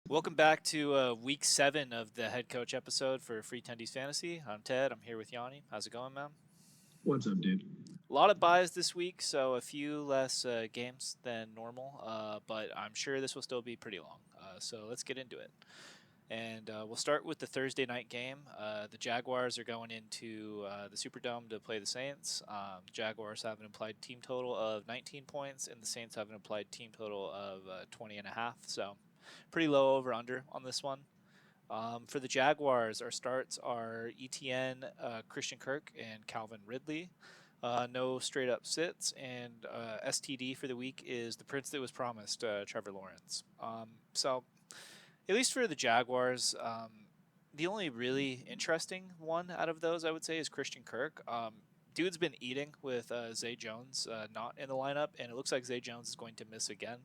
Welcome back to week 7 of the head coach episode for Free Tendies Fantasy. I'm Ted. I'm here with Yanni. How's it going, man? What's up, dude? A lot of buys this week, so a few less games than normal, but I'm sure this will still be pretty long. So let's get into it. And we'll start with the Thursday night game. The Jaguars are going into the Superdome to play the Saints. Jaguars have an implied team total of 19 points, and the Saints have an implied team total of 20 and a half. So pretty low over under on this one. For the Jaguars, our starts are ETN, Christian Kirk, and Calvin Ridley. No straight up sits, and STD for the week is the Prince that was promised, Trevor Lawrence. So, at least for the Jaguars, the only really interesting one out of those, I would say, is Christian Kirk. Dude's been eating with Zay Jones not in the lineup, and it looks like Zay Jones is going to miss again.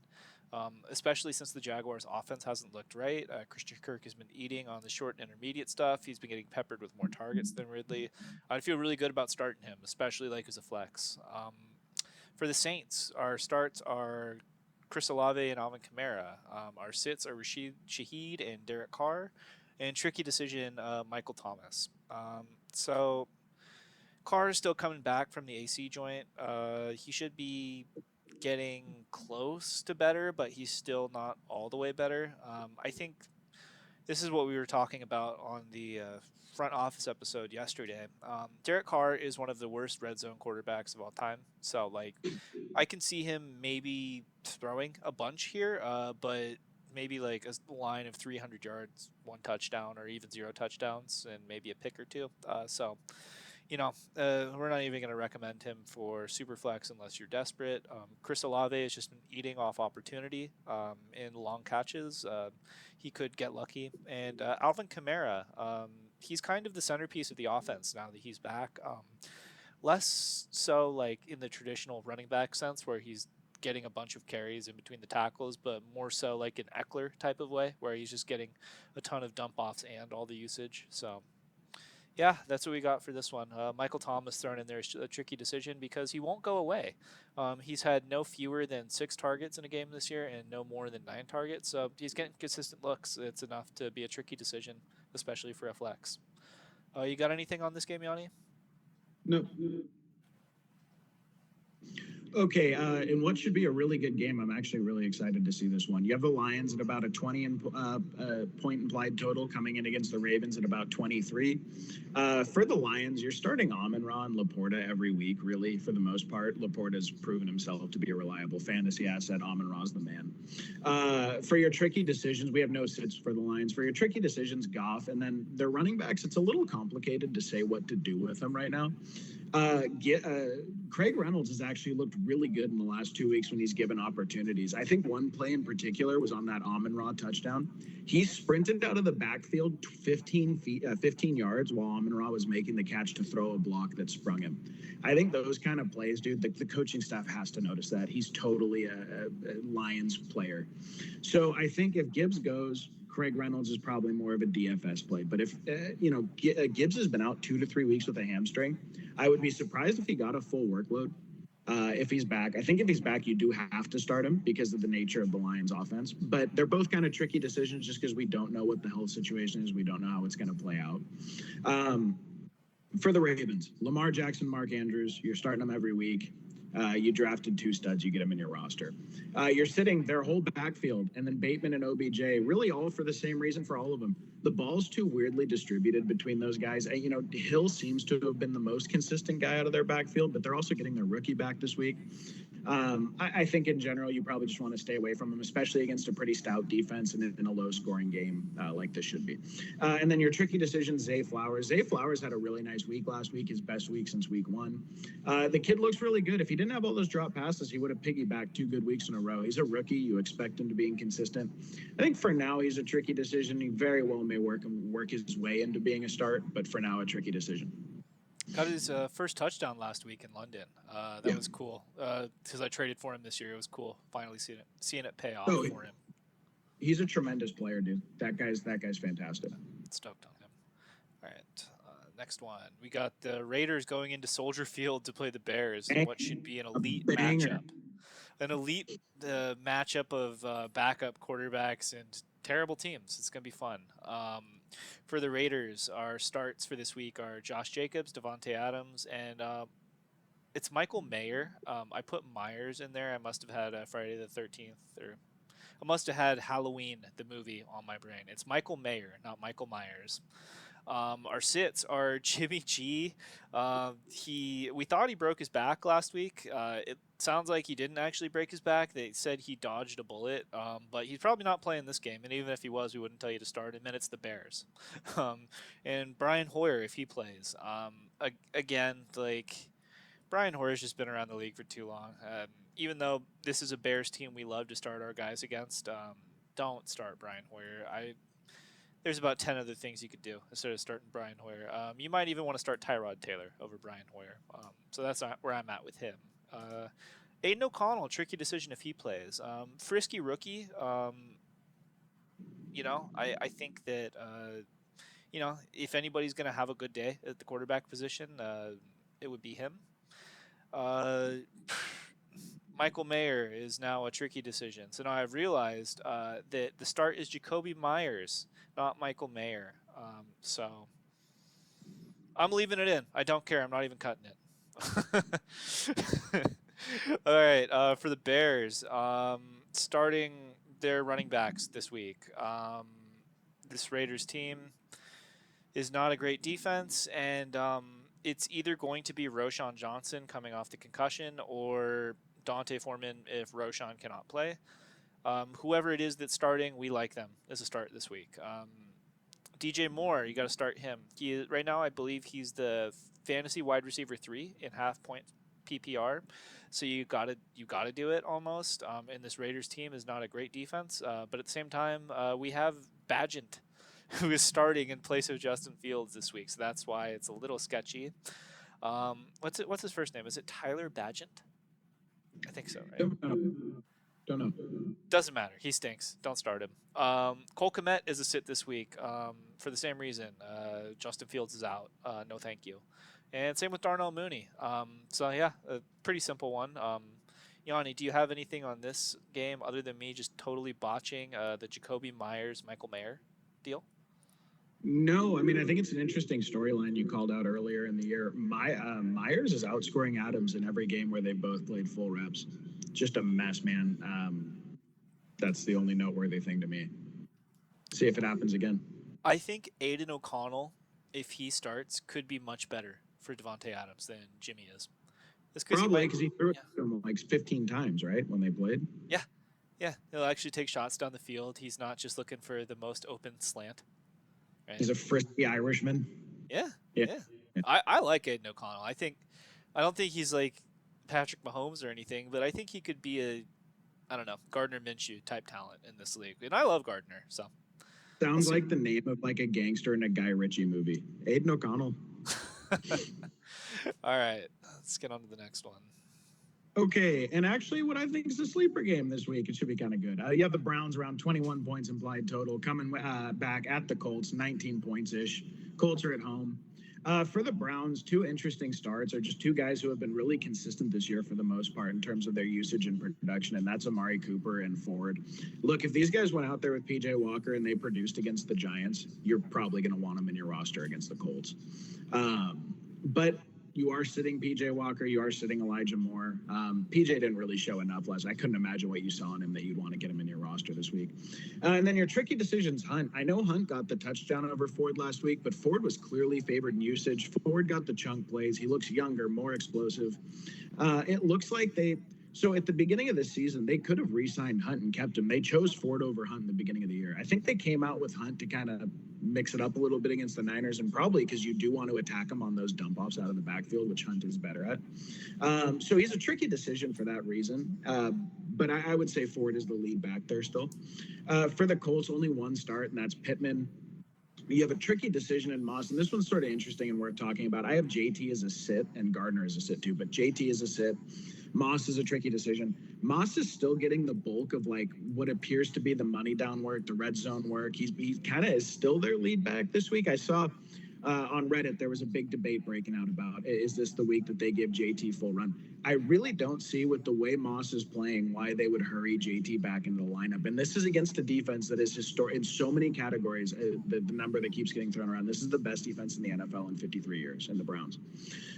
Especially since the Jaguars' offense hasn't looked right. Christian Kirk has been eating on the short and intermediate stuff. He's been getting peppered with more targets than Ridley. I'd feel really good about starting him, especially like as a flex. For the Saints, our starts are Chris Olave and Alvin Kamara. Our sits are Rashid Shaheed and Derek Carr. And tricky decision, Michael Thomas. So Carr is still coming back from the AC joint. He should be getting close to better, but he's still not all the way better. I think this is what we were talking about on the front office episode yesterday. Derek Carr is one of the worst red zone quarterbacks of all time. So, like, I can see him maybe throwing a bunch here, but maybe like a line of 300 yards, one touchdown, or even zero touchdowns, and maybe a pick or two. We're not even going to recommend him for Superflex unless you're desperate. Chris Olave has just been eating off opportunity in long catches. He could get lucky. And Alvin Kamara, he's kind of the centerpiece of the offense now that he's back. Less so like in the traditional running back sense where he's getting a bunch of carries in between the tackles, but more so like an Eckler type of way where he's just getting a ton of dump offs and all the usage. So yeah, that's what we got for this one. Michael Thomas thrown in there is a tricky decision because he won't go away. He's had no fewer than 6 targets in a game this year and no more than 9 targets. So he's getting consistent looks. It's enough to be a tricky decision, especially for a flex. You got anything on this game, Yanni? No. Okay, in what should be a really good game, I'm actually really excited to see this one. You have the Lions at about a 20 point implied total coming in against the Ravens at about 23. For the Lions, you're starting Amon-Ra and Laporta every week, really, for the most part. Laporta's proven himself to be a reliable fantasy asset. Amon-Ra's the man. For your tricky decisions, we have no sits for the Lions. For your tricky decisions, Goff, and then their running backs, it's a little complicated to say what to do with them right now. Craig Reynolds has actually looked really good in the last 2 weeks when he's given opportunities. I think one play in particular was on that Amon-Ra touchdown. He sprinted out of the backfield 15 yards while Amon-Ra was making the catch to throw a block that sprung him. I think those kind of plays, dude, the coaching staff has to notice that. He's totally a Lions player. So I think if Gibbs goes, Craig Reynolds is probably more of a DFS play. But if, Gibbs has been out 2 to 3 weeks with a hamstring, I would be surprised if he got a full workload if he's back. I think if he's back, you do have to start him because of the nature of the Lions offense. But they're both kind of tricky decisions just because we don't know what the health situation is. We don't know how it's going to play out. For the Ravens, Lamar Jackson, Mark Andrews, you're starting them every week. You drafted 2 studs, you get them in your roster. You're sitting their whole backfield, and then Bateman and OBJ, really all for the same reason for all of them. The ball's too weirdly distributed between those guys. Hill seems to have been the most consistent guy out of their backfield, but they're also getting their rookie back this week. I think in general, you probably just want to stay away from them, especially against a pretty stout defense and in a low-scoring game like this should be. And then your tricky decision, Zay Flowers. Zay Flowers had a really nice week last week, his best week since week 1. The kid looks really good. If he didn't have all those drop passes, he would have piggybacked 2 good weeks in a row. He's a rookie. You expect him to be inconsistent. I think for now, he's a tricky decision. He very well may work his way into being a start, but for now, a tricky decision. Got his first touchdown last week in London. That was cool because I traded for him this year. It was cool finally seeing it pay off for him. He's a tremendous player, dude. That guy's fantastic. Stoked on him. All right, next one. We got the Raiders going into Soldier Field to play the Bears in what should be an elite matchup. An elite matchup of backup quarterbacks and terrible teams. It's going to be fun. For the Raiders, our starts for this week are Josh Jacobs, Devontae Adams, and it's Michael Mayer. I put Myers in there. I must have had Friday the 13th, or I must have had Halloween, the movie, on my brain. It's Michael Mayer, not Michael Myers. Our sits are Jimmy G. We thought he broke his back last week. It sounds like he didn't actually break his back. They said he dodged a bullet, but he's probably not playing this game. And even if he was, we wouldn't tell you to start him. And it's the Bears. And Brian Hoyer, if he plays, again, like Brian Hoyer's just been around the league for too long. Even though this is a Bears team we love to start our guys against, don't start Brian Hoyer. There's about 10 other things you could do instead of starting Brian Hoyer. You might even want to start Tyrod Taylor over Brian Hoyer. So that's not where I'm at with him. Aiden O'Connell, tricky decision if he plays. Frisky rookie. I think that, if anybody's going to have a good day at the quarterback position, it would be him. Michael Mayer is now a tricky decision. So now I've realized that the start is Jacoby Myers, not Michael Mayer. So I'm leaving it in. I don't care. I'm not even cutting it. All right. For the Bears, starting their running backs this week. This Raiders team is not a great defense, and it's either going to be Roshan Johnson coming off the concussion or Dante Foreman if Roshan cannot play. Whoever it is that's starting, we like them as a start this week. DJ Moore, you got to start him. Right now, I believe he's the fantasy wide receiver 3 in half-point PPR. So you gotta do it almost. And this Raiders team is not a great defense, but at the same time, we have Badgent, who is starting in place of Justin Fields this week. So that's why it's a little sketchy. What's his first name? Is it Tyler Badgent? I think so, right? Don't know. Doesn't matter. He stinks. Don't start him. Cole Kmet is a sit this week for the same reason. Justin Fields is out. No, thank you. And same with Darnell Mooney. So, yeah, a pretty simple one. Yanni, do you have anything on this game other than me just totally botching the Jacoby Myers, Michael Mayer deal? No, I mean, I think it's an interesting storyline you called out earlier in the year. Myers is outscoring Adams in every game where they both played full reps. Just a mess, man. That's the only noteworthy thing to me. See if it happens again. I think Aiden O'Connell, if he starts, could be much better for Devontae Adams than Jimmy is. Probably because he threw it to him like 15 times, right, when they played? Yeah. He'll actually take shots down the field. He's not just looking for the most open slant. Right? He's a frisky Irishman. Yeah. I like Aiden O'Connell. I don't think he's like Patrick Mahomes or anything, but I think he could be a, I don't know, Gardner Minshew type talent in this league. And I love Gardner, so. Sounds like the name of like a gangster in a Guy Ritchie movie. Aiden O'Connell. All right, let's get on to the next one. Okay, and actually what I think is a sleeper game this week. It should be kind of good. You have the Browns around 21 points implied total, coming back at the Colts, 19 points-ish. Colts are at home. For the Browns, two interesting starts are just two guys who have been really consistent this year for the most part in terms of their usage and production, and that's Amari Cooper and Ford. Look, if these guys went out there with P.J. Walker and they produced against the Giants, you're probably going to want them in your roster against the Colts. But you are sitting P.J. Walker. You are sitting Elijah Moore. P.J. didn't really show enough last night. I couldn't imagine what you saw in him that you'd want to get him in your roster this week. And then your tricky decisions, Hunt. I know Hunt got the touchdown over Ford last week, but Ford was clearly favored in usage. Ford got the chunk plays. He looks younger, more explosive. It looks like so at the beginning of the season, they could have re-signed Hunt and kept him. They chose Ford over Hunt in the beginning of the year. I think they came out with Hunt to kind of mix it up a little bit against the Niners, and probably because you do want to attack him on those dump-offs out of the backfield, which Hunt is better at. So he's a tricky decision for that reason. But I would say Ford is the lead back there still. For the Colts, only one start, and that's Pittman. You have a tricky decision in Moss, and this one's sort of interesting and worth talking about. I have JT as a sit and Gardner as a sit too, but JT is a sit. Moss is a tricky decision. Moss is still getting the bulk of like what appears to be the money down work, the red zone work. He kind of is still their lead back this week. I saw on Reddit there was a big debate breaking out about, is this the week that they give JT full run? I really don't see with the way Moss is playing why they would hurry JT back into the lineup. And this is against a defense that is in so many categories. The number that keeps getting thrown around. This is the best defense in the NFL in 53 years in the Browns.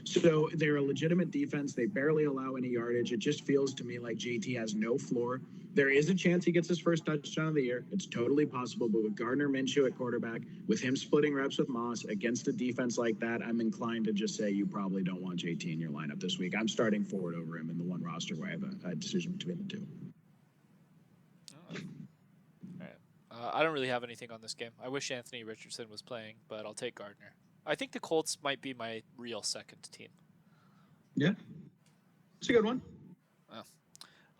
So they're a legitimate defense. They barely allow any yardage. It just feels to me like JT has no floor. There is a chance he gets his first touchdown of the year. It's totally possible. But with Gardner Minshew at quarterback, with him splitting reps with Moss against a defense like that, I'm inclined to just say you probably don't want JT in your lineup this week. I'm starting forward over him in the one roster where I have a decision between the two. All right. I don't really have anything on this game. I wish Anthony Richardson was playing, but I'll take Gardner. I think the Colts might be my real second team. Yeah, it's a good one.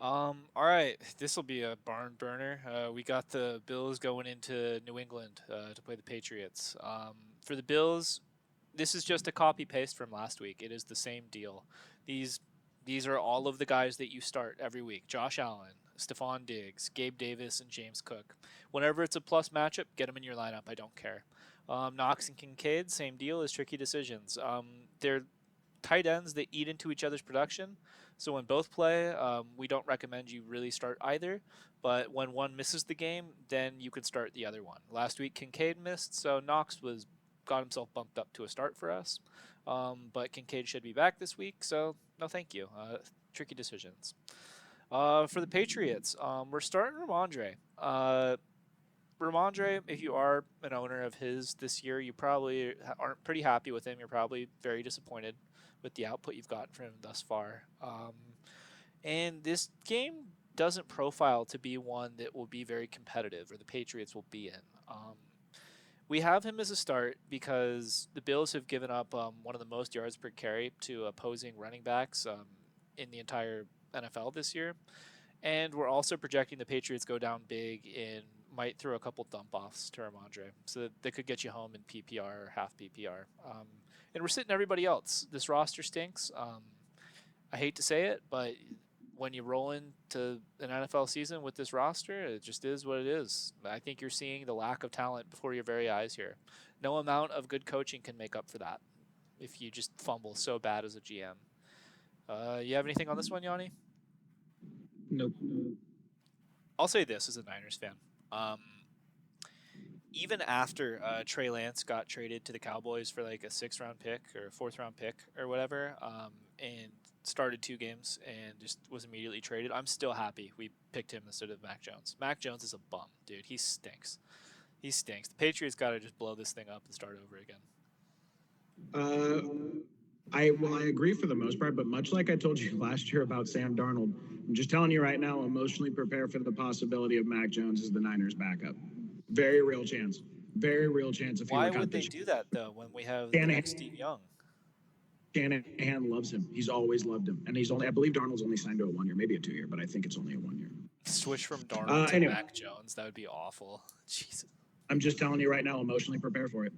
All right, this will be a barn burner. We got the Bills going into New England to play the Patriots. For the Bills, this is just a copy paste from last week. It is the same deal. These are all of the guys that you start every week: Josh Allen, Stephon Diggs, Gabe Davis, and James Cook. Whenever it's a plus matchup, get them in your lineup. I don't care. Knox and Kincaid, same deal as tricky decisions. They're tight ends that eat into each other's production. So when both play, we don't recommend you really start either. But when one misses the game, then you can start the other one. Last week, Kincaid missed, so Knox got himself bumped up to a start for us. But Kincaid should be back this week, so no thank you. Tricky decisions. For the Patriots, we're starting Ramondre. Ramondre, if you are an owner of his this year, you probably aren't pretty happy with him. You're probably very disappointed with the output you've gotten from him thus far. And this game doesn't profile to be one that will be very competitive, or the Patriots will be in. We have him as a start because the Bills have given up one of the most yards per carry to opposing running backs in the entire NFL this year. And we're also projecting the Patriots go down big and might throw a couple dump-offs to Ramondre. So they could get you home in PPR or half PPR. And we're sitting everybody else. This roster stinks. I hate to say it, but when you roll into an NFL season with this roster, it just is what it is. I think you're seeing the lack of talent before your very eyes here. No amount of good coaching can make up for that if you just fumble so bad as a GM. You have anything on this one, Yanni? Nope. I'll say this as a Niners fan. Even after Trey Lance got traded to the Cowboys for like a 6th-round pick or a 4th-round pick or whatever, and started 2 games and just was immediately traded, I'm still happy we picked him instead of Mac Jones. Mac Jones is a bum, dude. He stinks. He stinks. The Patriots got to just blow this thing up and start over again. I agree for the most part, but much like I told you last year about Sam Darnold, I'm just telling you right now, emotionally prepare for the possibility of Mac Jones as the Niners' backup. Very real chance. Very real chance. If Why would they do that though when we have the next Steve Young? Shanahan loves him. He's always loved him, and I believe Darnold's only signed to a 1 year, maybe a 2 year, but I think it's only a 1 year. Switch from Darnold to Mac Jones. That would be awful. Jesus. I'm just telling you right now, emotionally prepare for it.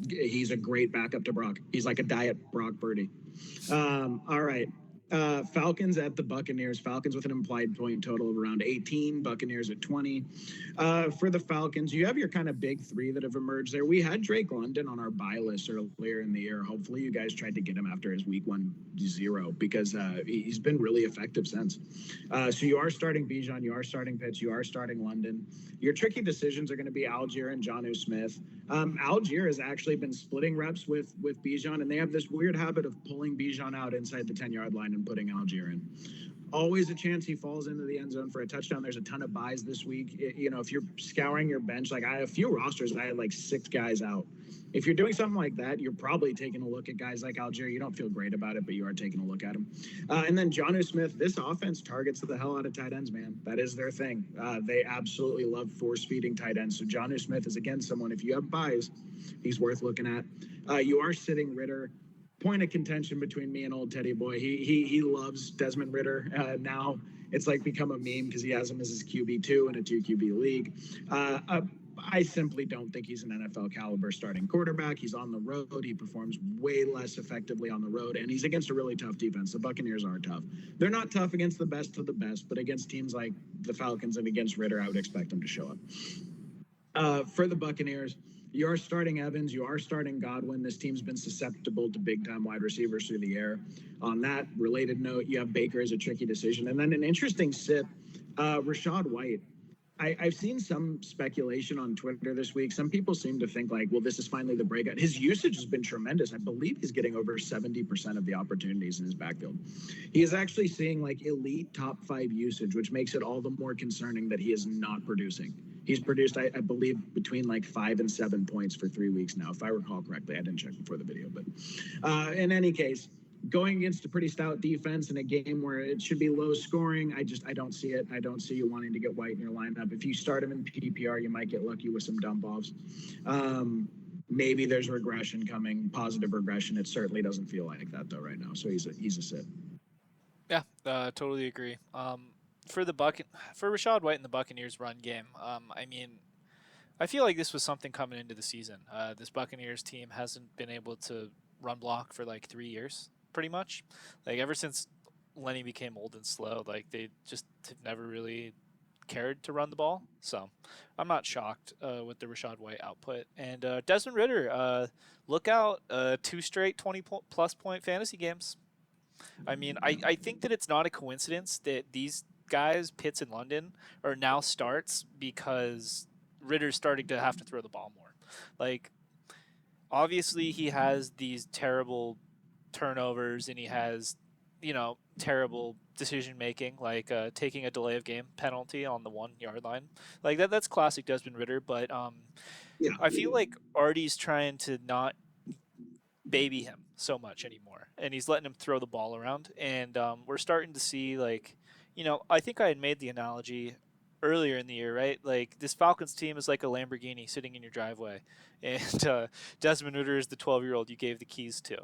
He's a great backup to Brock. He's like a diet Brock Purdy. All right. Falcons at the Buccaneers. Falcons with an implied point total of around 18. Buccaneers at 20. For the Falcons, you have your kind of big 3 that have emerged there. We had Drake London on our buy list earlier in the year. Hopefully you guys tried to get him after his week 1-0 because he's been really effective since. So you are starting Bijan, you are starting Pitts, you are starting London. Your tricky decisions are going to be Algier and Jonnu Smith. Algier has actually been splitting reps with Bijan, and they have this weird habit of pulling Bijan out inside the 10-yard line and putting Algier in. Always a chance he falls into the end zone for a touchdown. There's a ton of buys this week. If you're scouring your bench, like I have a few rosters, I had like 6 guys out. If you're doing something like that, you're probably taking a look at guys like Algier. You don't feel great about it, but you are taking a look at him. And then Jonnu Smith, this offense targets the hell out of tight ends, man. That is their thing. They absolutely love force-feeding tight ends. So Jonnu Smith is, again, someone, if you have buys, he's worth looking at. You are sitting Ritter. Point of contention between me and old Teddy Boy. He loves Desmond Ritter. Now it's like become a meme because he has him as his QB2 in a 2 QB league. I simply don't think he's an NFL caliber starting quarterback. He's on the road. He performs way less effectively on the road, and he's against a really tough defense. The Buccaneers are tough. They're not tough against the best of the best, but against teams like the Falcons and against Ritter, I would expect them to show up. For the Buccaneers, You are starting Evans. You are starting Godwin. This team's been susceptible to big-time wide receivers through the air. On that related note, you have Baker as a tricky decision. And then an interesting sit, Rachaad White. I've seen some speculation on Twitter this week. Some people seem to think like, well, this is finally the breakout. His usage has been tremendous. I believe he's getting over 70% of the opportunities in his backfield. He is actually seeing like elite top 5 usage, which makes it all the more concerning that he is not producing. He's produced, I believe, between like 5 and 7 points for 3 weeks now, if I recall correctly. I didn't check before the video, but in any case, going against a pretty stout defense in a game where it should be low scoring, I don't see it. I don't see you wanting to get White in your lineup. If you start him in PPR, you might get lucky with some dump offs. Maybe there's regression coming, positive regression. It certainly doesn't feel like that though right now. So he's a sit. Yeah, totally agree. For Rachaad White in the Buccaneers run game, I mean, I feel like this was something coming into the season. This Buccaneers team hasn't been able to run block for like 3 years, pretty much. Like ever since Lenny became old and slow, like they just have never really cared to run the ball. So I'm not shocked with the Rachaad White output. And Desmond Ridder, look out, 2 straight 20-plus point fantasy games. I mean, I think that it's not a coincidence that these guys, Pitts and London, are now starts because Ritter's starting to have to throw the ball more. Like, obviously, he has these terrible turnovers and he has, terrible decision making, like taking a delay of game penalty on the 1 yard line. Like that's classic Desmond Ridder. But Yeah. I feel like Artie's trying to not baby him so much anymore, and he's letting him throw the ball around. And we're starting to see I think I had made the analogy earlier in the year, right? Like this Falcons team is like a Lamborghini sitting in your driveway, and Desmond Ridder is the 12-year-old you gave the keys to.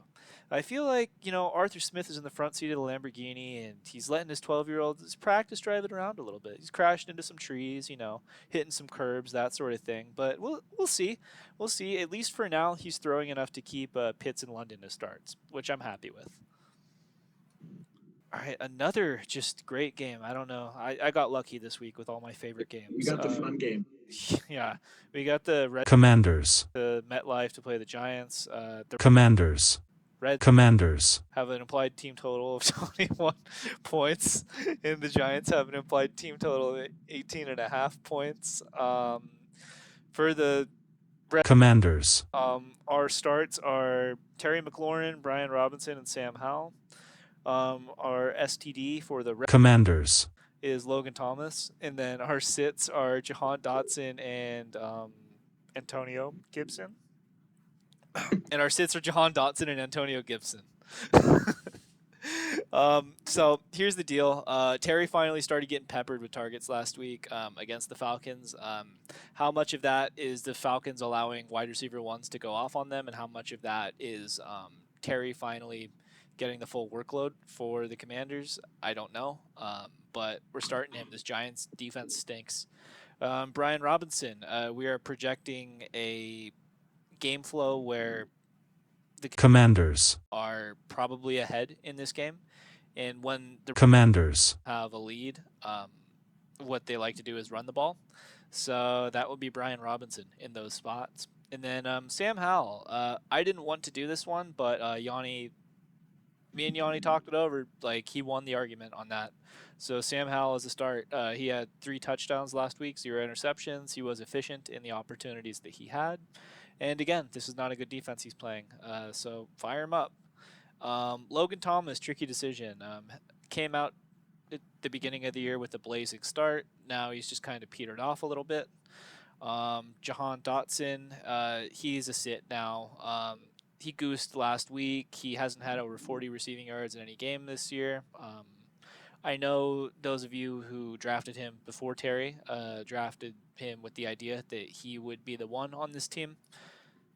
I feel like Arthur Smith is in the front seat of the Lamborghini, and he's letting his 12-year-old practice drive it around a little bit. He's crashing into some trees, hitting some curbs, that sort of thing. But we'll see. We'll see. At least for now, he's throwing enough to keep Pitts and London as starts, which I'm happy with. All right, another just great game. I don't know. I got lucky this week with all my favorite games. You got the fun game. Yeah, we got the Commanders. The MetLife to play the Giants. The Commanders. Reds Commanders. have an implied team total of 21 points, and the Giants have an implied team total of 18.5 points. For the Commanders. Our starts are Terry McLaurin, Brian Robinson, and Sam Howell. Our STD for the Commanders is Logan Thomas, and then our sits are Jahan Dotson and Antonio Gibson. And our sits are Jahan Dotson and Antonio Gibson. So here's the deal. Terry finally started getting peppered with targets last week against the Falcons. How much of that is the Falcons allowing wide receiver ones to go off on them, and how much of that is Terry finally getting the full workload for the Commanders? I don't know, but we're starting him. This Giants defense stinks. Brian Robinson, we are projecting a game flow where the Commanders are probably ahead in this game, and when the Commanders have a lead, what they like to do is run the ball. So that would be Brian Robinson in those spots. And then Sam Howell. I didn't want to do this one, but me and Yanni talked it over. Like, he won the argument on that. So Sam Howell is a start. He had 3 touchdowns last week, 0 interceptions. He was efficient in the opportunities that he had. And again, this is not a good defense he's playing. So fire him up. Logan Thomas, tricky decision. Came out at the beginning of the year with a blazing start. Now he's just kind of petered off a little bit. Jahan Dotson, he's a sit now. He goosed last week. He hasn't had over 40 receiving yards in any game this year. I know those of you who drafted him before Terry drafted him with the idea that he would be the one on this team.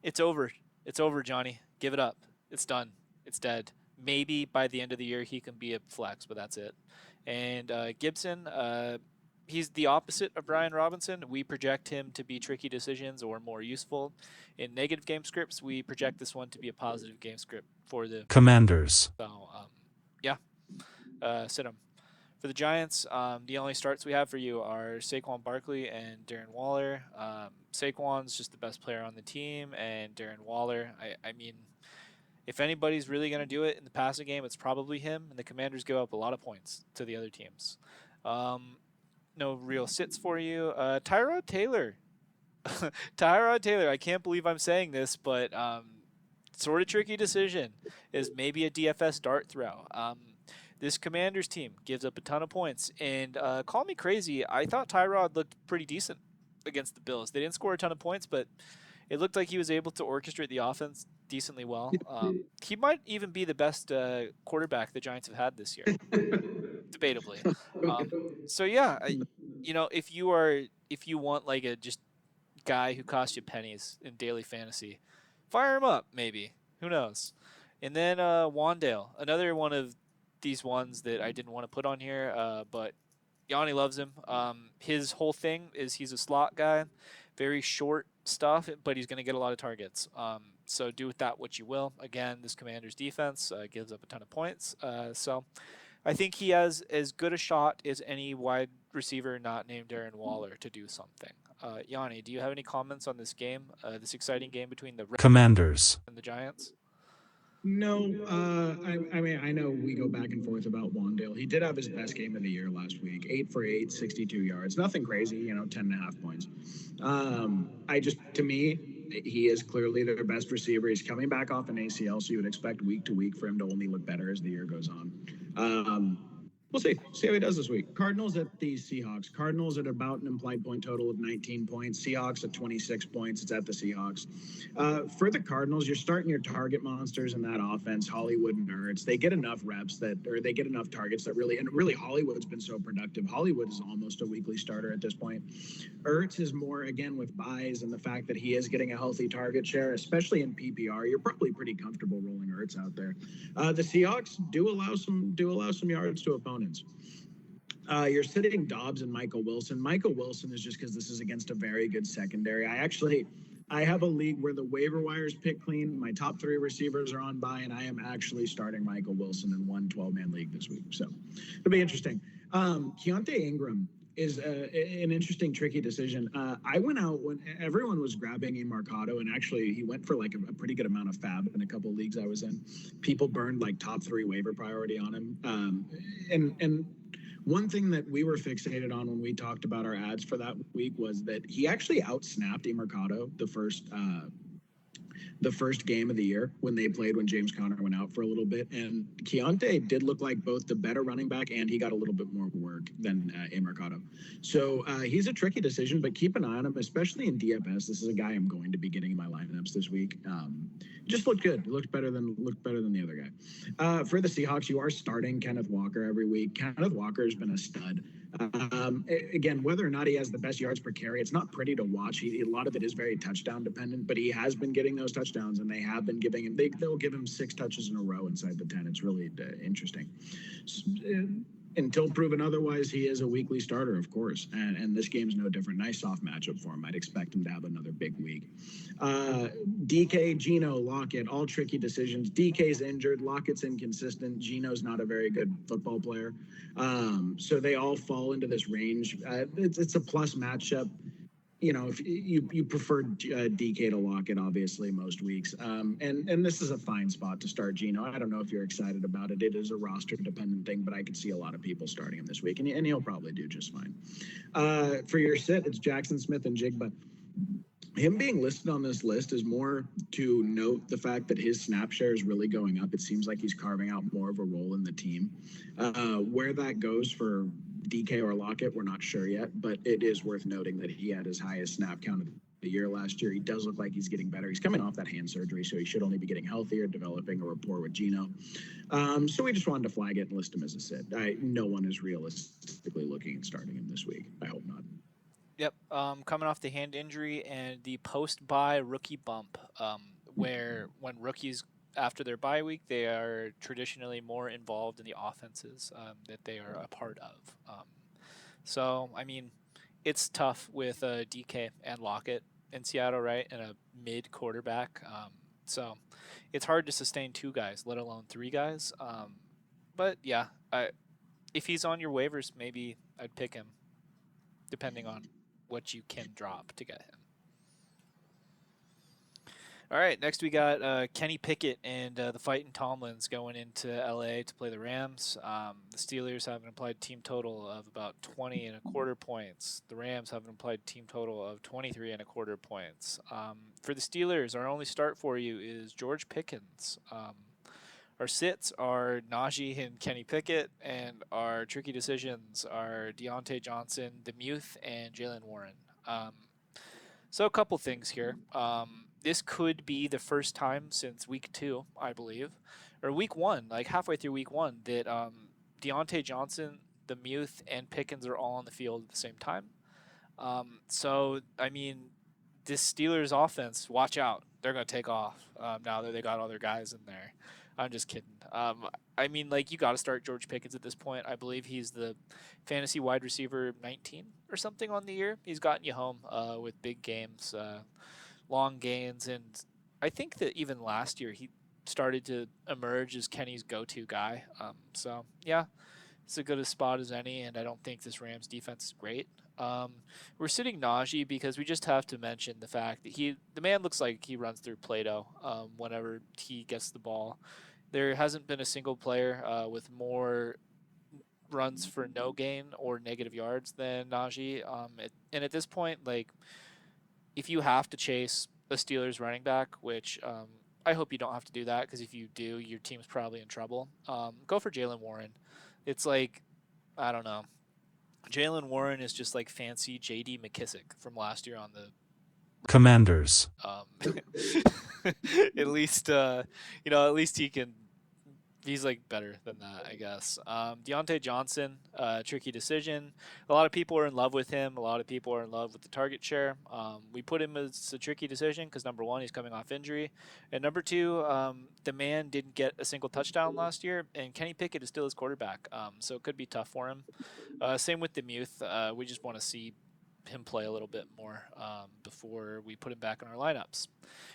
It's over. It's over, Johnny. Give it up. It's done. It's dead. Maybe by the end of the year he can be a flex, but that's it. And Gibson, he's the opposite of Brian Robinson. We project him to be tricky decisions or more useful. In negative game scripts, we project this one to be a positive game script for the Commanders. So, sit him. For the Giants, the only starts we have for you are Saquon Barkley and Darren Waller. Saquon's just the best player on the team, and Darren Waller, I mean, if anybody's really going to do it in the passing game, it's probably him, and the Commanders give up a lot of points to the other teams. No real sits for you. Tyrod Taylor. Tyrod Taylor, I can't believe I'm saying this, but sort of tricky decision is maybe a DFS dart throw. This Commanders team gives up a ton of points, and call me crazy, I thought Tyrod looked pretty decent against the Bills. They didn't score a ton of points, but it looked like he was able to orchestrate the offense decently well. He might even be the best quarterback the Giants have had this year, debatably. So yeah, if you want like a just guy who costs you pennies in daily fantasy, fire him up maybe. Who knows? And then Wandale, another one of these ones that I didn't want to put on here, but Yanni loves him. His whole thing is he's a slot guy, very short stuff, but he's going to get a lot of targets. So do with that what you will. Again, this Commanders defense gives up a ton of points. So I think he has as good a shot as any wide receiver not named Darren Waller to do something. Yanni, do you have any comments on this game, this exciting game between the Reds Commanders. and the Giants? No, I mean, I know we go back and forth about Wandale. He did have his best game of the year last week, 8 for 8, 62 yards. Nothing crazy, 10.5 points. To me, he is clearly their best receiver. He's coming back off an ACL, so you would expect week to week for him to only look better as the year goes on. We'll see how he does this week. Cardinals at the Seahawks. Cardinals at about an implied point total of 19 points. Seahawks at 26 points. It's at the Seahawks. For the Cardinals, you're starting your target monsters in that offense, Hollywood and Ertz. They get enough they get enough targets that really Hollywood's been so productive. Hollywood is almost a weekly starter at this point. Ertz is more, again, with buys and the fact that he is getting a healthy target share, especially in PPR. You're probably pretty comfortable rolling Ertz out there. The Seahawks do allow some yards to opponents. You're sitting Dobbs and Michael Wilson. Michael Wilson is just because this is against a very good secondary. I have a league where the waiver wires pick clean. My top 3 receivers are on bye, and I am actually starting Michael Wilson in one 12-man league this week. So it'll be interesting. Keontae Ingram is an interesting, tricky decision. I went out when everyone was grabbing a Mercado, and actually he went for like a pretty good amount of fab in a couple of leagues I was in. People burned like top 3 waiver priority on him. And one thing that we were fixated on when we talked about our ads for that week was that he actually outsnapped Mercado the first game of the year when they played when James Conner went out for a little bit. And Keontae did look like both the better running back and he got a little bit more work than Mercado. So he's a tricky decision, but keep an eye on him, especially in DFS. This is a guy I'm going to be getting in my lineups this week. Just looked good. Looked better than the other guy. For the Seahawks, you are starting Kenneth Walker every week. Kenneth Walker has been a stud. Again, whether or not he has the best yards per carry, it's not pretty to watch. A lot of it is very touchdown dependent, but he has been getting those touchdowns, and they have been giving him. They'll give him 6 touches in a row inside the 10. It's really interesting. Until proven otherwise, he is a weekly starter, of course, and this game's no different. Nice soft matchup for him. I'd expect him to have another big week. DK, Geno, Lockett, all tricky decisions. DK's injured, Lockett's inconsistent, Geno's not a very good football player. So they all fall into this range. It's a plus matchup. If you prefer DK to Lockett, obviously, most weeks. And this is a fine spot to start Geno. I don't know if you're excited about it. It is a roster-dependent thing, but I could see a lot of people starting him this week, and he'll probably do just fine. For your sit, it's Jackson Smith and Jigba. Him being listed on this list is more to note the fact that his snap share is really going up. It seems like he's carving out more of a role in the team. Where that goes for DK or Lockett, we're not sure yet, but it is worth noting that he had his highest snap count of the year last year. He does look like he's getting better. He's coming off that hand surgery, so he should only be getting healthier, developing a rapport with Geno. So we just wanted to flag it and list him as a sit. No one is realistically looking at starting him this week. I hope not. Yep. Coming off the hand injury and the post-bye rookie bump, where when rookies after their bye week, they are traditionally more involved in the offenses that they are a part of. So, I mean, it's tough with DK and Lockett in Seattle, right? And a mid quarterback. So it's hard to sustain 2 guys, let alone 3 guys. But yeah, if he's on your waivers, maybe I'd pick him, depending on what you can drop to get him. All right, next we got Kenny Pickett and the Fighting Tomlins going into LA to play the Rams. The Steelers have an implied team total of about 20.25 points. The Rams have an implied team total of 23.25 points. For the Steelers, our only start for you is George Pickens. Our sits are Najee and Kenny Pickett, and our tricky decisions are Deontay Johnson, Demuth, and Jalen Warren. So a couple things here. This could be the first time since week 2, I believe, or week 1, like halfway through week 1, that Deontay Johnson, Demuth, and Pickens are all on the field at the same time. So, I mean, this Steelers offense, watch out. They're going to take off now that they got all their guys in there. I'm just kidding. I mean, like, you got to start George Pickens at this point. I believe he's the fantasy wide receiver 19 or something on the year. He's gotten you home with big games, long gains, and I think that even last year he started to emerge as Kenny's go-to guy. So, yeah, it's as good a spot as any, and I don't think this Rams defense is great. We're sitting Najee because we just have to mention the fact that the man looks like he runs through Play-Doh whenever he gets the ball. There hasn't been a single player with more runs for no gain or negative yards than Najee. And at this point, like, if you have to chase a Steelers running back, which I hope you don't have to do that, because if you do, your team's probably in trouble. Go for Jalen Warren. It's like, I don't know. Jalen Warren is just like fancy J.D. McKissick from last year on the Commanders. at least at least he can. He's like better than that, I guess. Deontay Johnson, tricky decision. A lot of people are in love with him. A lot of people are in love with the target share. We put him as a tricky decision because number one, he's coming off injury, and number two, the man didn't get a single touchdown last year, and Kenny Pickett is still his quarterback, so it could be tough for him. Same with Demuth. We just want to see him play a little bit more before we put him back in our lineups.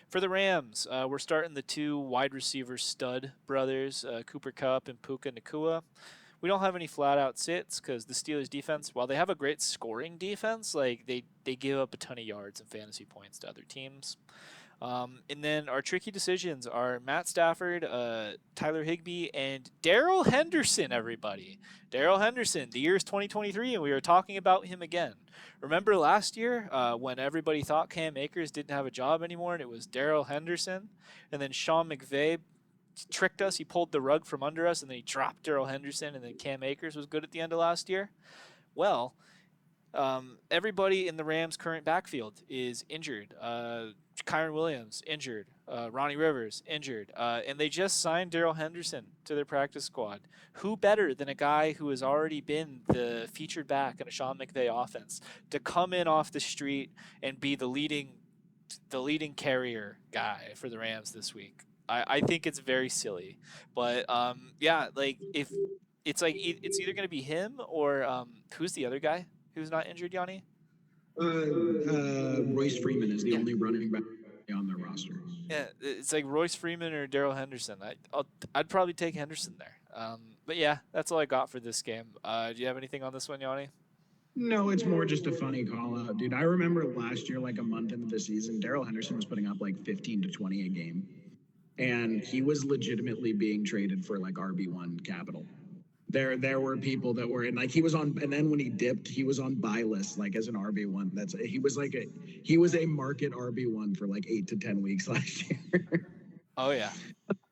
For the Rams, we're starting the two wide receiver stud brothers, Cooper Kupp and Puka Nacua. We don't have any flat-out sits because the Steelers' defense, while they have a great scoring defense, like they give up a ton of yards and fantasy points to other teams. And then our tricky decisions are Matt Stafford, Tyler Higbee, and Darrell Henderson, everybody. Darrell Henderson. The year is 2023, and we are talking about him again. Remember last year when everybody thought Cam Akers didn't have a job anymore, and it was Darrell Henderson? And then Sean McVay tricked us. He pulled the rug from under us, and then he dropped Darrell Henderson, and then Cam Akers was good at the end of last year. Well, everybody in the Rams' current backfield is injured. Kyron Williams, injured. Ronnie Rivers, injured. And they just signed Darrell Henderson to their practice squad. Who better than a guy who has already been the featured back in a Sean McVay offense to come in off the street and be the leading carrier guy for the Rams this week? I think it's very silly. But, yeah, like, if it's like it's either going to be him or who's the other guy who's not injured, Yanni? Royce Freeman is the only running back on their roster. Yeah, it's like Royce Freeman or Darrell Henderson. I'd probably take Henderson there. But yeah, that's all I got for this game. Do you have anything on this one, Yanni? No, it's more just a funny call out, dude. I remember last year, like a month into the season, Darrell Henderson was putting up like 15 to 20 a game, and he was legitimately being traded for like RB1 capital. There were people that were in, like, he was on, and then when he dipped, he was on buy list, like as an RB1. He was a market RB1 for like 8 to 10 weeks last year. Oh yeah.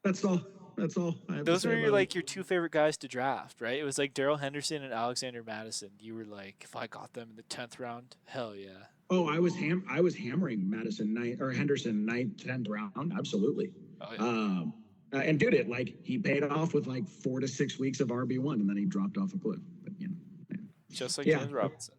That's all. Those were your two favorite guys to draft, right? It was like Darrell Henderson and Alexander Madison. You were like, if I got them in the 10th round, hell yeah. Oh, I was hammering Henderson 9th, 10th round. Absolutely. Oh, yeah. And dude, he paid off with like 4 to 6 weeks of RB1, and then he dropped off a cliff. But just like James Robinson.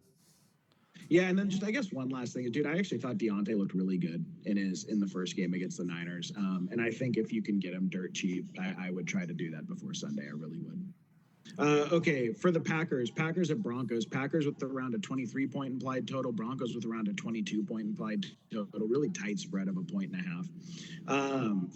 Yeah, and then just, I guess, one last thing is, dude, I actually thought Deontay looked really good in the first game against the Niners. And I think if you can get him dirt cheap, I would try to do that before Sunday. I really would. Okay, for the Packers at Broncos. Packers with around a 23-point implied total. Broncos with around a 22-point implied total. Really tight spread of a point and a half.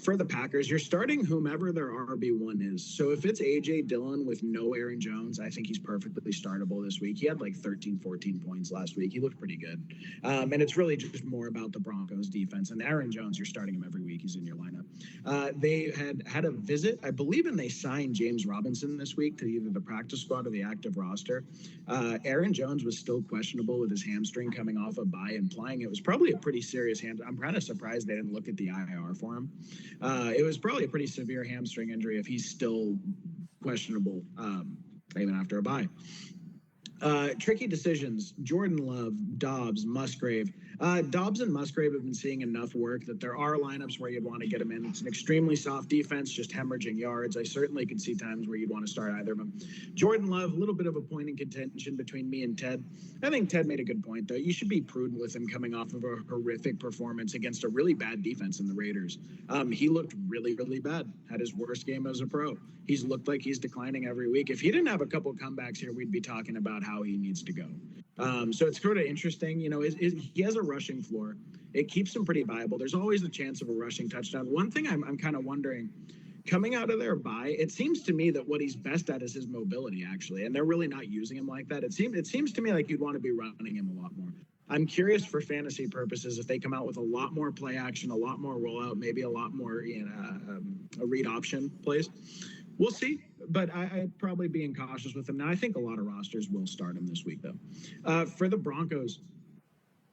For the Packers, you're starting whomever their RB1 is. So if it's A.J. Dillon with no Aaron Jones, I think he's perfectly startable this week. He had like 13, 14 points last week. He looked pretty good. And it's really just more about the Broncos defense. And Aaron Jones, you're starting him every week. He's in your lineup. They had a visit, I believe, and they signed James Robinson this week to either the practice squad or the active roster. Aaron Jones was still questionable with his hamstring coming off a bye, implying it was probably a pretty serious hand. I'm kind of surprised they didn't look at the IR for him. It was probably a pretty severe hamstring injury if he's still questionable even after a bye. Tricky decisions. Jordan Love, Dobbs, Musgrave. Dobbs and Musgrave have been seeing enough work that there are lineups where you'd want to get them in. It's an extremely soft defense, just hemorrhaging yards. I certainly could see times where you'd want to start either of them. Jordan Love, a little bit of a point in contention between me and Ted. I think Ted made a good point, though. You should be prudent with him coming off of a horrific performance against a really bad defense in the Raiders. He looked really, really bad. Had his worst game as a pro. He's looked like he's declining every week. If he didn't have a couple of comebacks here, we'd be talking about how he needs to go. So it's sort of interesting. You know, he has a rushing floor. It keeps him pretty viable. There's always the chance of a rushing touchdown. One thing I'm kind of wondering, coming out of their bye, it seems to me that what he's best at is his mobility, actually, and they're really not using him like that. It seems to me like you'd want to be running him a lot more. I'm curious for fantasy purposes if they come out with a lot more play action, a lot more rollout, maybe a lot more a read option plays. We'll see, but I'd probably being cautious with him. Now, I think a lot of rosters will start him this week, though. For the Broncos,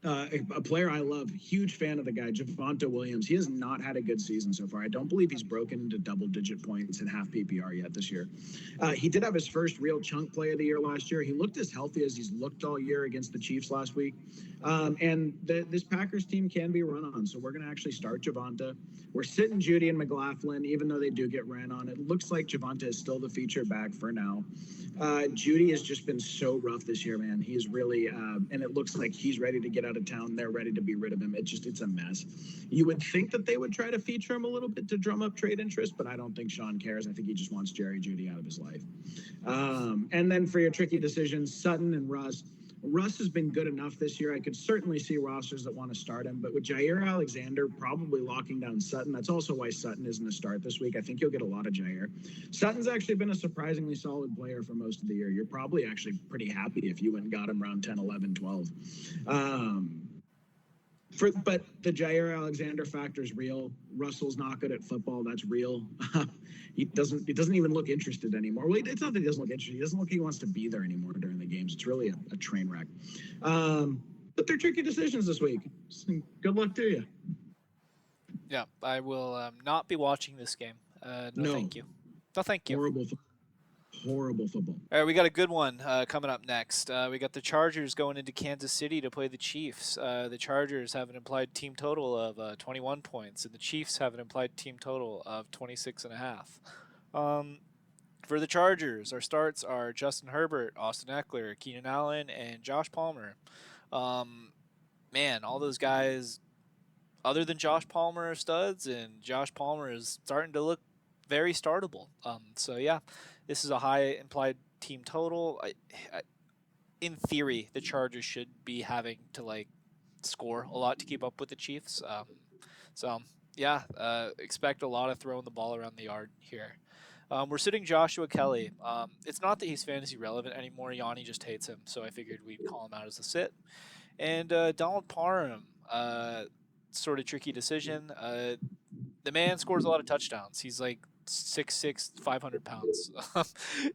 a player I love, huge fan of the guy, Javonte Williams. He has not had a good season so far. I don't believe he's broken into double-digit points in half PPR yet this year. He did have his first real chunk play of the year last year. He looked as healthy as he's looked all year against the Chiefs last week. And this Packers team can be run on, so we're going to actually start Javonte. We're sitting Judy and McLaughlin, even though they do get ran on. It looks like Javonte is still the feature back for now. Judy has just been so rough this year, man. He's really, and it looks like he's ready to get out of town. They're ready to be rid of him. It's a mess. You would think that they would try to feature him a little bit to drum up trade interest, but I don't think Sean cares. I think he just wants Jerry Judy out of his life. And then for your tricky decisions, Sutton and Russ. Russ has been good enough this year. I could certainly see rosters that want to start him, but with Jair Alexander probably locking down Sutton, that's also why Sutton isn't a start this week. I think you'll get a lot of Jair. Sutton's actually been a surprisingly solid player for most of the year. You're probably actually pretty happy if you went and got him around 10, 11, 12. But the Jair Alexander factor is real. Russell's not good at football. That's real. He doesn't even look interested anymore. Well, it's not that he doesn't look interested. He doesn't look like he wants to be there anymore during the games. It's really a train wreck. But they're tricky decisions this week. Good luck to you. Yeah, I will not be watching this game. No, thank you. No, thank you. Horrible football. All right, we got a good one coming up next. We got the Chargers going into Kansas City to play the Chiefs. The Chargers have an implied team total of 21 points, and the Chiefs have an implied team total of 26.5. For the Chargers, our starts are Justin Herbert, Austin Eckler, Keenan Allen, and Josh Palmer. Man, all those guys, other than Josh Palmer, are studs, and Josh Palmer is starting to look very startable. So, yeah. This is a high implied team total. In theory, the Chargers should be having to score a lot to keep up with the Chiefs. Expect a lot of throwing the ball around the yard here. We're sitting Joshua Kelly. It's not that he's fantasy relevant anymore. Yanni just hates him, so I figured we'd call him out as a sit. And Donald Parham, sort of tricky decision. The man scores a lot of touchdowns. He's like 6'6", 500 pounds,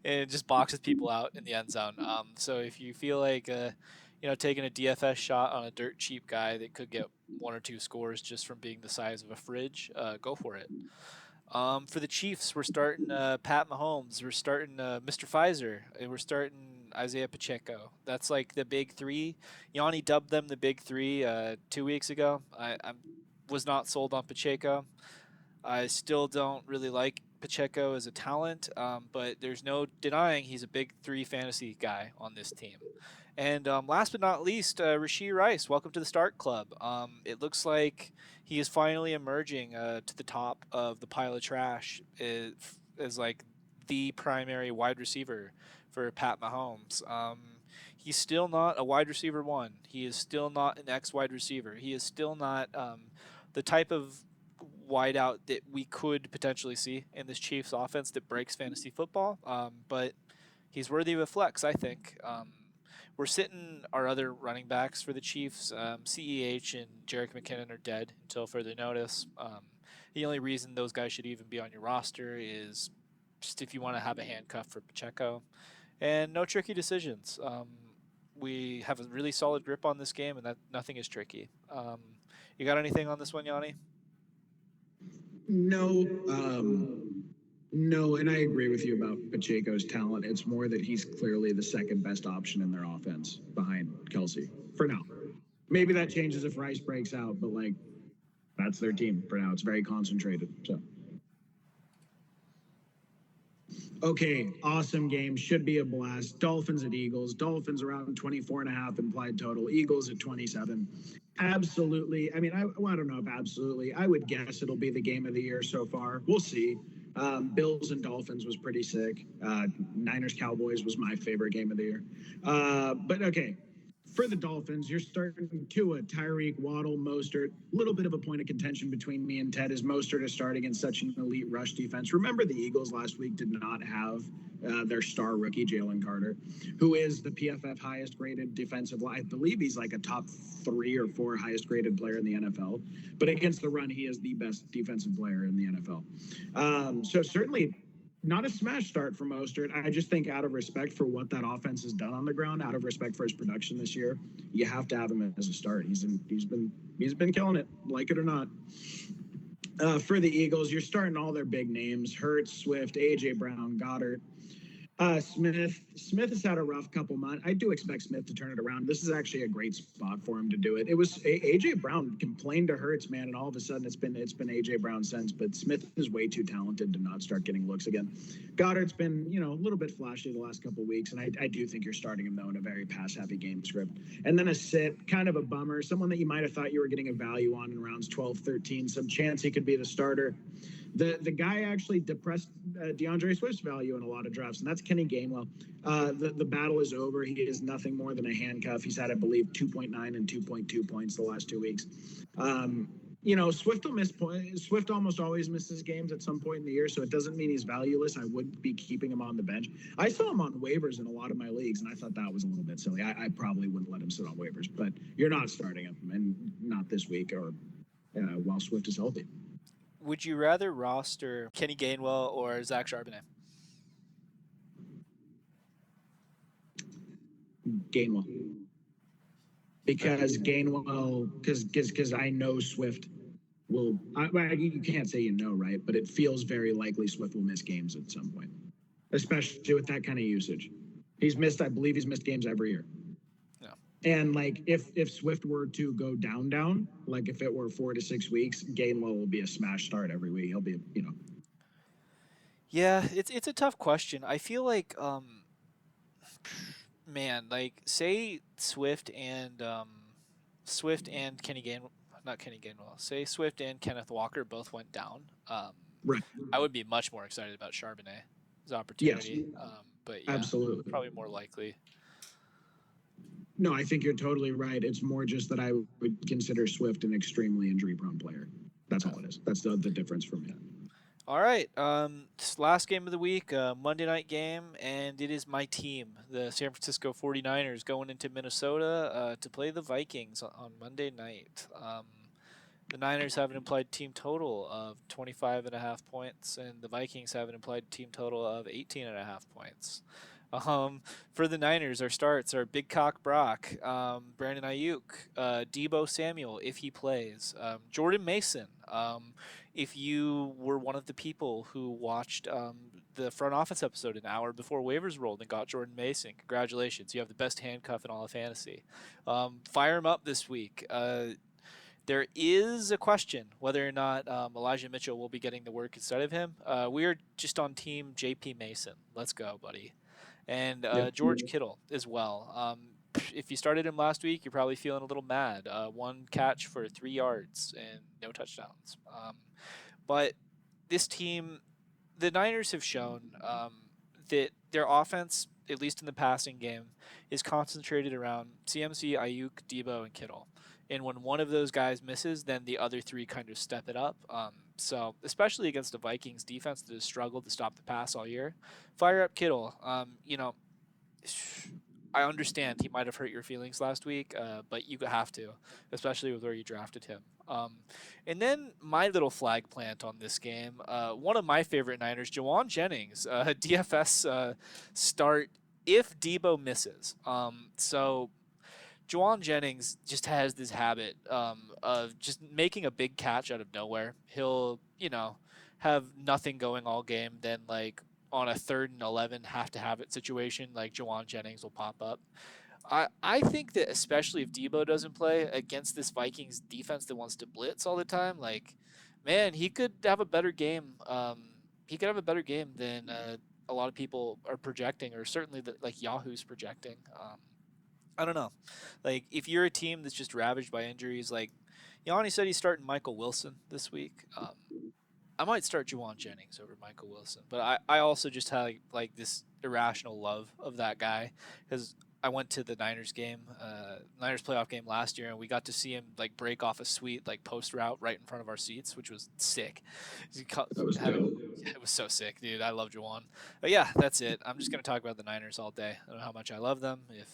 and just boxes people out in the end zone. So if you feel like taking a DFS shot on a dirt cheap guy that could get one or two scores just from being the size of a fridge, go for it. For the Chiefs, we're starting Pat Mahomes. We're starting Mr. Pfizer. And we're starting Isaiah Pacheco. That's like the big three. Yanni dubbed them the big three 2 weeks ago. I was not sold on Pacheco. I still don't really like Pacheco as a talent, but there's no denying he's a big three fantasy guy on this team. And last but not least, Rashee Rice, welcome to the Start Club. It looks like he is finally emerging to the top of the pile of trash as like the primary wide receiver for Pat Mahomes. He's still not a wide receiver one. He is still not an X wide receiver. He is still not the type of wideout that we could potentially see in this Chiefs offense that breaks fantasy football. But he's worthy of a flex, I think. We're sitting our other running backs for the Chiefs. CEH and Jerick McKinnon are dead until further notice. The only reason those guys should even be on your roster is just if you want to have a handcuff for Pacheco. And no tricky decisions. We have a really solid grip on this game, and that nothing is tricky. You got anything on this one, Yanni? No, no, and I agree with you about Pacheco's talent. It's more that he's clearly the second best option in their offense behind Kelsey for now. Maybe that changes if Rice breaks out, but like that's their team for now. It's very concentrated. So. Okay, awesome game. Should be a blast. Dolphins at Eagles. Dolphins around 24.5 implied total. Eagles at 27. Absolutely. I mean, I don't know if absolutely. I would guess it'll be the game of the year so far. We'll see. Bills and Dolphins was pretty sick. Niners Cowboys was my favorite game of the year. But okay. For the Dolphins, you're starting Tua, Tyreek, Waddle, Mostert. A little bit of a point of contention between me and Ted is Mostert is starting in such an elite rush defense. Remember the Eagles last week did not have their star rookie, Jalen Carter, who is the PFF highest graded defensive line. I believe he's like a top 3 or 4 highest graded player in the NFL. But against the run, he is the best defensive player in the NFL. So certainly not a smash start for Mostert. I just think out of respect for what that offense has done on the ground, out of respect for his production this year, you have to have him as a start. He's been killing it, like it or not. For the Eagles, you're starting all their big names: Hurts, Swift, AJ Brown, Goddard. Smith has had a rough couple months. I do expect Smith to turn it around. This is actually a great spot for him to do it. It was AJ Brown complained to Hurts, man, and all of a sudden it's been AJ Brown since. But Smith is way too talented to not start getting looks again. Goddard's been a little bit flashy the last couple of weeks, and I do think you're starting him though in a very pass-happy game script. And then a sit, kind of a bummer. Someone that you might have thought you were getting a value on in rounds 12, 13. Some chance he could be the starter. The guy actually depressed DeAndre Swift's value in a lot of drafts, and that's Kenny Gainwell. The battle is over. He is nothing more than a handcuff. He's had, I believe, 2.9 and 2.2 points the last 2 weeks. Swift will miss points. Swift almost always misses games at some point in the year, so it doesn't mean he's valueless. I would be keeping him on the bench. I saw him on waivers in a lot of my leagues, and I thought that was a little bit silly. I probably wouldn't let him sit on waivers, but you're not starting him, and not this week or while Swift is healthy. Would you rather roster Kenny Gainwell or Zach Charbonnet? Gainwell. Because I know Swift will. You can't say right? But it feels very likely Swift will miss games at some point, especially with that kind of usage. I believe he's missed games every year. And like if Swift were to go down, like if it were 4 to 6 weeks, Gainwell will be a smash start every week. He'll be, Yeah, it's a tough question. I feel like say Swift and Kenny Gainwell, not Kenny Gainwell. Say Swift and Kenneth Walker both went down. Right. I would be much more excited about Charbonnet's opportunity. Yes. But yeah, absolutely, probably more likely. No, I think you're totally right. It's more just that I would consider Swift an extremely injury-prone player. That's all it is. That's the difference for me. All right. Last game of the week, Monday night game, and it is my team, the San Francisco 49ers, going into Minnesota to play the Vikings on Monday night. The Niners have an implied team total of 25.5 points, and the Vikings have an implied team total of 18.5 points. For the Niners, our starts are Big Cock Brock, Brandon Ayuk, Deebo Samuel if he plays, Jordan Mason. If you were one of the people who watched the front office episode an hour before waivers rolled and got Jordan Mason, congratulations. You have the best handcuff in all of fantasy. Fire him up this week. There is a question whether or not Elijah Mitchell will be getting the work instead of him. We are just on team JP Mason. Let's go, buddy. And George Kittle as well. If you started him last week, you're probably feeling a little mad. 1 catch for 3 yards and no touchdowns. But this team, the Niners have shown that their offense, at least in the passing game, is concentrated around CMC, Ayuk, Debo, and Kittle. And when one of those guys misses, then the other three kind of step it up. So especially against the Vikings defense that has struggled to stop the pass all year, fire up Kittle. I understand he might have hurt your feelings last week, but you have to, especially with where you drafted him. And then my little flag plant on this game, one of my favorite Niners, Jawan Jennings, DFS start if Debo misses. So Jawan Jennings just has this habit of just making a big catch out of nowhere. He'll, have nothing going all game, then like on a 3rd and 11 have to have it situation, like Jawan Jennings will pop up. I think that especially if Debo doesn't play against this Vikings defense that wants to blitz all the time, like, man, he could have a better game. He could have a better game than a lot of people are projecting, or certainly that like Yahoo's projecting. I don't know. Like, if you're a team that's just ravaged by injuries, like Yanni said, he's starting Michael Wilson this week. I might start Jawan Jennings over Michael Wilson, but I also just have like this irrational love of that guy because I went to the Niners game, Niners playoff game last year, and we got to see him like break off a sweet like post route right in front of our seats, which was sick. That was dope. It was so sick, dude. I love Jawan. But yeah, that's it. I'm just gonna talk about the Niners all day. I don't know how much I love them. If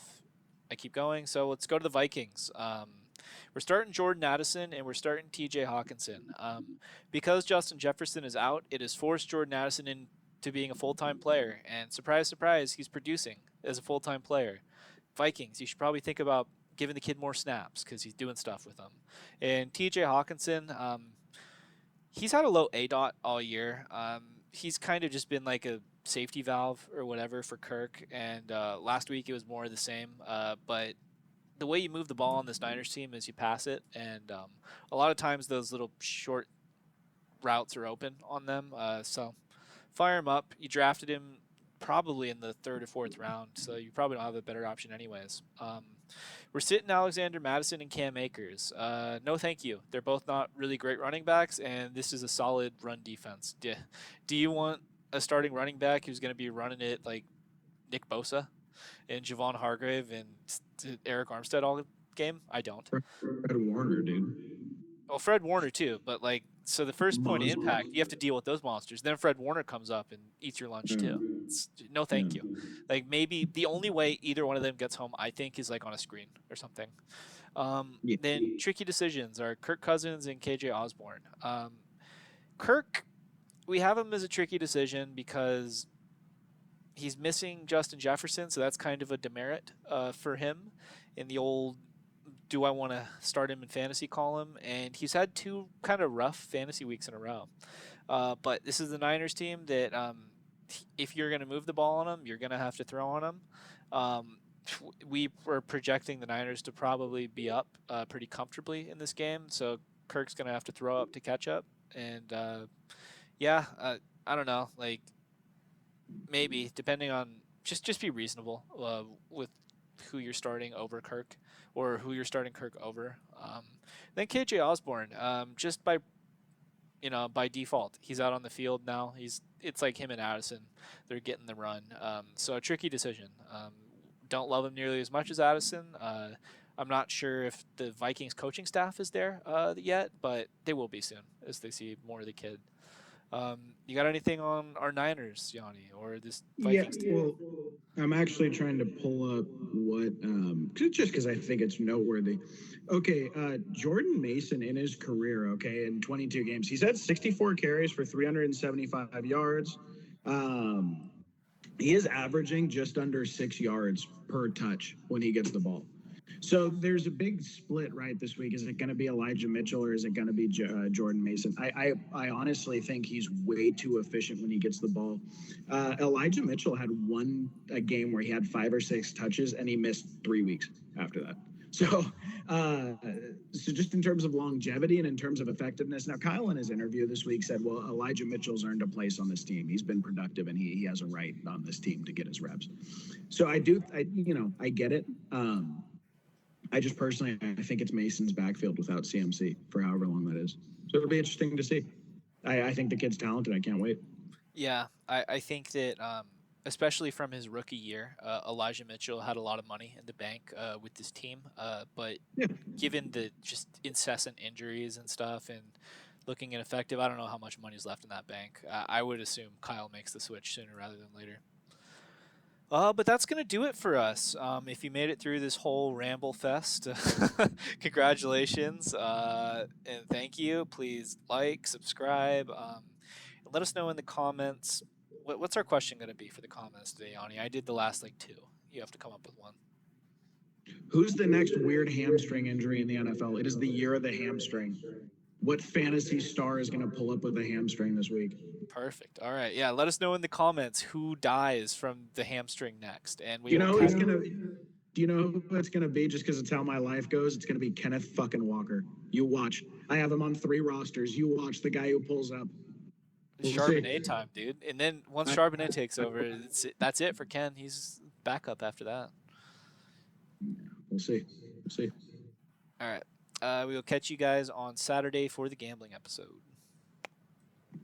I keep going, so let's go to the Vikings. We're starting Jordan Addison and we're starting TJ Hawkinson. Because Justin Jefferson is out, it has forced Jordan Addison into being a full-time player. And surprise, surprise, he's producing as a full-time player. Vikings, you should probably think about giving the kid more snaps because he's doing stuff with them. And TJ Hawkinson, he's had a low ADOT all year. He's kind of just been like a safety valve or whatever for Kirk. And last week it was more of the same. But the way you move the ball on this Niners team is you pass it, and a lot of times those little short routes are open on them. So fire him up. You drafted him probably in the 3rd or 4th round, so you probably don't have a better option anyways. We're sitting Alexander Madison and Cam Akers. No, thank you. They're both not really great running backs, and this is a solid run defense. Do you want a starting running back who's going to be running it like Nick Bosa and Javon Hargrave and Eric Armstead all game? I don't. Fred Warner, dude. Well, Fred Warner too, but like, so the first point of impact, you have to deal with those monsters. Then Fred Warner comes up and eats your lunch too. No, thank you. Like, maybe the only way either one of them gets home, I think, is like on a screen or something. Then tricky decisions are Kirk Cousins and KJ Osborne. Kirk, we have him as a tricky decision because he's missing Justin Jefferson, so that's kind of a demerit for him in the old do I want to start him in fantasy column. And he's had 2 kind of rough fantasy weeks in a row. But this is the Niners team that if you're going to move the ball on him, you're going to have to throw on him. We were projecting the Niners to probably be up pretty comfortably in this game, so Kirk's going to have to throw up to catch up. And I don't know, like, maybe depending on just be reasonable with who you're starting over Kirk or who you're starting Kirk over. Then KJ Osborne, just by default, he's out on the field now. It's like him and Addison, they're getting the run. So a tricky decision. Don't love him nearly as much as Addison. I'm not sure if the Vikings coaching staff is there yet, but they will be soon as they see more of the kid. You got anything on our Niners, Yanni, or this Vikings team? Well, I'm actually trying to pull up what, just because I think it's noteworthy. Okay, Jordan Mason in his career, in 22 games, he's had 64 carries for 375 yards. He is averaging just under 6 yards per touch when he gets the ball. So there's a big split right this week. Is it going to be Elijah Mitchell or is it going to be Jordan Mason? I honestly think he's way too efficient when he gets the ball. Elijah Mitchell had a game where he had 5 or 6 touches and he missed 3 weeks after that. So just in terms of longevity and in terms of effectiveness. Now, Kyle in his interview this week said, well, Elijah Mitchell's earned a place on this team. He's been productive and he has a right on this team to get his reps. So I get it. I just personally, I think it's Mason's backfield without CMC for however long that is. So it'll be interesting to see. I think the kid's talented. I can't wait. Yeah, I think that especially from his rookie year, Elijah Mitchell had a lot of money in the bank with this team. But Yeah. given the just incessant injuries and stuff and looking ineffective, I don't know how much money's left in that bank. I would assume Kyle makes the switch sooner rather than later. But that's going to do it for us. If you made it through this whole ramble fest, congratulations and thank you. Please like, subscribe, and let us know in the comments. What's our question going to be for the comments today, Yanni? I did the last like two. You have to come up with one. Who's the next weird hamstring injury in the NFL? It is the year of the hamstring. What fantasy star is going to pull up with a hamstring this week? Perfect. All right. Yeah. Let us know in the comments who dies from the hamstring next, and Do we you will know who's tackle. gonna? Do you know who it's gonna be? Just because it's how my life goes, it's gonna be Kenneth fucking Walker. You watch. I have him on 3 rosters. You watch the guy who pulls up. We'll see. Charbonnet time, dude. And then once I, Charbonnet takes over, that's it for Ken. He's backup after that. we'll see. We'll see. All right. We will catch you guys on Saturday for the gambling episode.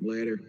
Later.